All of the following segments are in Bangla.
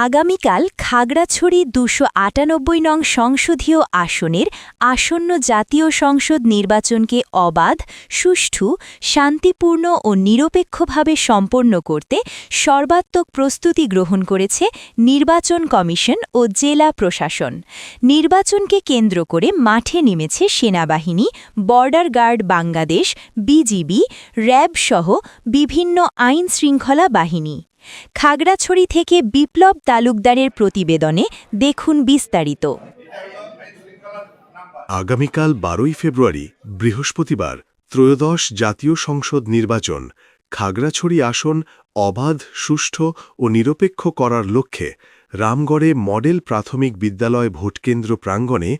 আগামীকাল খাগড়াছড়ি ২৯৮ নং সংসদীয় আসনের আসন্ন জাতীয় সংসদ নির্বাচনকে অবাধ, সুষ্ঠু, শান্তিপূর্ণ ও নিরপেক্ষভাবে সম্পন্ন করতে সর্বাত্মক প্রস্তুতি গ্রহণ করেছে নির্বাচন কমিশন ও জেলা প্রশাসন। নির্বাচনকে কেন্দ্র করে মাঠে নেমেছে সেনাবাহিনী, border guard Bangladesh, BGB, RAB সহ বিভিন্ন আইন শৃঙ্খলা বাহিনী। খাগড়াছড়ি থেকে বিপ্লব তালুকদারের প্রতিবেদনে দেখুন বিস্তারিত। আগামীকাল ১২ই ফেব্রুয়ারি বৃহস্পতিবার ত্রয়োদশ জাতীয় সংসদ নির্বাচন খাগড়াছড়ি আসন অবাধ, সুষ্ঠু ও নিরপেক্ষ করার লক্ষ্যে রামগড়ে মডেল প্রাথমিক বিদ্যালয় ভোটকেন্দ্র প্রাঙ্গণে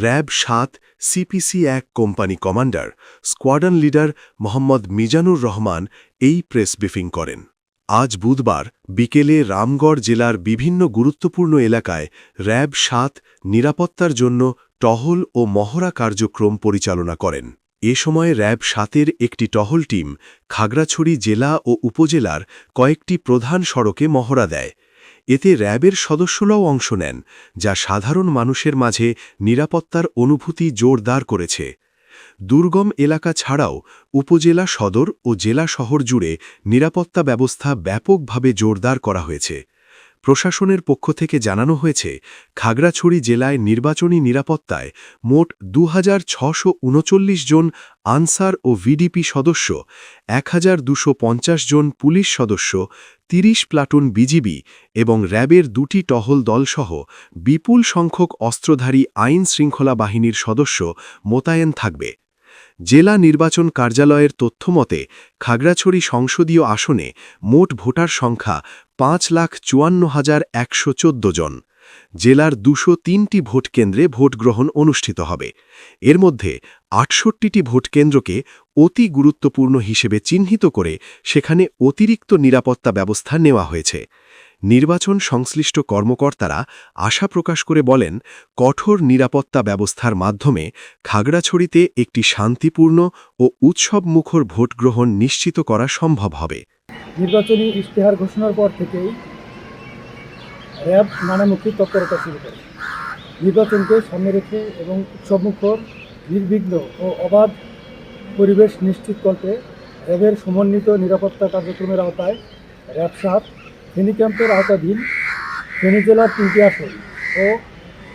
RAB ৭ CPC ১ company commander squadron leader Mohammad Mizanur Rahman এই প্রেস ব্রিফিং করেন। আজ বুধবার বিকেলে রামগড় জেলার বিভিন্ন গুরুত্বপূর্ণ এলাকায় র্যাব ৭ নিরাপত্তার জন্য টহল ও মহড়া কার্যক্রম পরিচালনা করেন। এ সময় র্যাব ৭-এর একটি টহল টিম খাগড়াছড়ি জেলা ও উপজেলার কয়েকটি প্রধান সড়কে মহড়া দেয়। এতে র্যাবের সদস্যরাও অংশ নেন, যা সাধারণ মানুষের মাঝে নিরাপত্তার অনুভূতি জোরদার করেছে। দুর্গম এলাকা ছাড়াও উপজেলা সদর ও জেলা শহর জুড়ে নিরাপত্তা ব্যবস্থা ব্যাপকভাবে জোরদার করা হয়েছে। প্রশাসনের পক্ষ থেকে জানানো হয়েছে, খাগড়াছড়ি জেলায় নির্বাচনী নিরাপত্তায় মোট ২৬৩৯ জন আনসার ও ভিডিপি সদস্য, ১২৫০ জন পুলিশ সদস্য, ৩০ প্লাটুন বিজিবি এবং র্যাবের ২টি টহল দলসহ বিপুল সংখ্যক অস্ত্রধারী আইন শৃঙ্খলা বাহিনীর সদস্য মোতায়েন থাকবে। জেলা নির্বাচন কার্যালয়ের তথ্যমতে খাগড়াছড়ি সংসদীয় আসনে মোট ভোটার সংখ্যা ৫,৫৪,১১৪ জন। জেলার ২০৩টি ভোটকেন্দ্রে ভোটগ্রহণ অনুষ্ঠিত হবে। এর মধ্যে ৬৮টি ভোটকেন্দ্রকে অতি গুরুত্বপূর্ণ হিসেবে চিহ্নিত করে সেখানে অতিরিক্ত নিরাপত্তা ব্যবস্থা নেওয়া হয়েছে। নির্বাচন সংশ্লিষ্ট কর্মকর্তারা আশা প্রকাশ করে বলেন, কঠোর নিরাপত্তা ব্যবস্থার মাধ্যমে খাগড়াছড়িতে একটি শান্তিপূর্ণ ও উৎসবমুখর ভোটগ্রহণ নিশ্চিত করা সম্ভব হবে। নির্বাচনী ইশতেহার ঘোষণার পর থেকেই র্যাব নানামুখী তৎপরতা শুরু করে নির্বাচনকে সামনে রেখে এবং উৎসবমুখর, নির্বিঘ্ন ও অবাধ পরিবেশ নিশ্চিত করতে র্যাবের সমন্বিত নিরাপত্তা কার্যক্রমের আওতায় র্যাব ৭ ফেনী ক্যাম্পের আওতাধীন ফেনী জেলার ৩টি আসন ও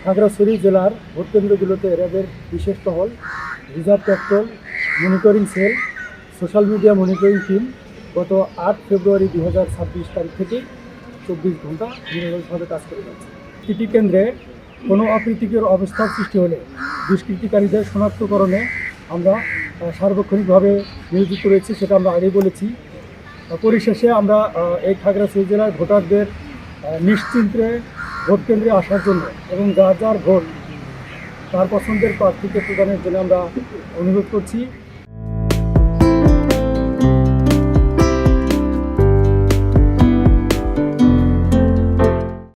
খাগড়াছড়ি জেলার ভোটকেন্দ্রগুলোতে র্যাবের বিশেষ টহল, reserve petrol, monitoring cell, social media monitoring team গত ৮ ফেব্রুয়ারি ২০২৬ তারিখ থেকে ২৪ ঘন্টা নিরলসভাবে কাজ করে যাচ্ছে। প্রতিটি কেন্দ্রে কোনো অপ্রীতিকর অবস্থার সৃষ্টি হলে দুষ্কৃতিকারীদের শনাক্তকরণে আমরা সার্বক্ষণিকভাবে নিয়োজিত রয়েছি, সেটা আমরা আগেই বলেছি। পরিশেষে আমরা এই খাগড়াছড়ি জেলার ভোটারদের নিশ্চিন্তে ভোটকেন্দ্রে আসার জন্য এবং যার যার ভোট তার পছন্দের প্রার্থীকে প্রদানের জন্য আমরা অনুরোধ করছি।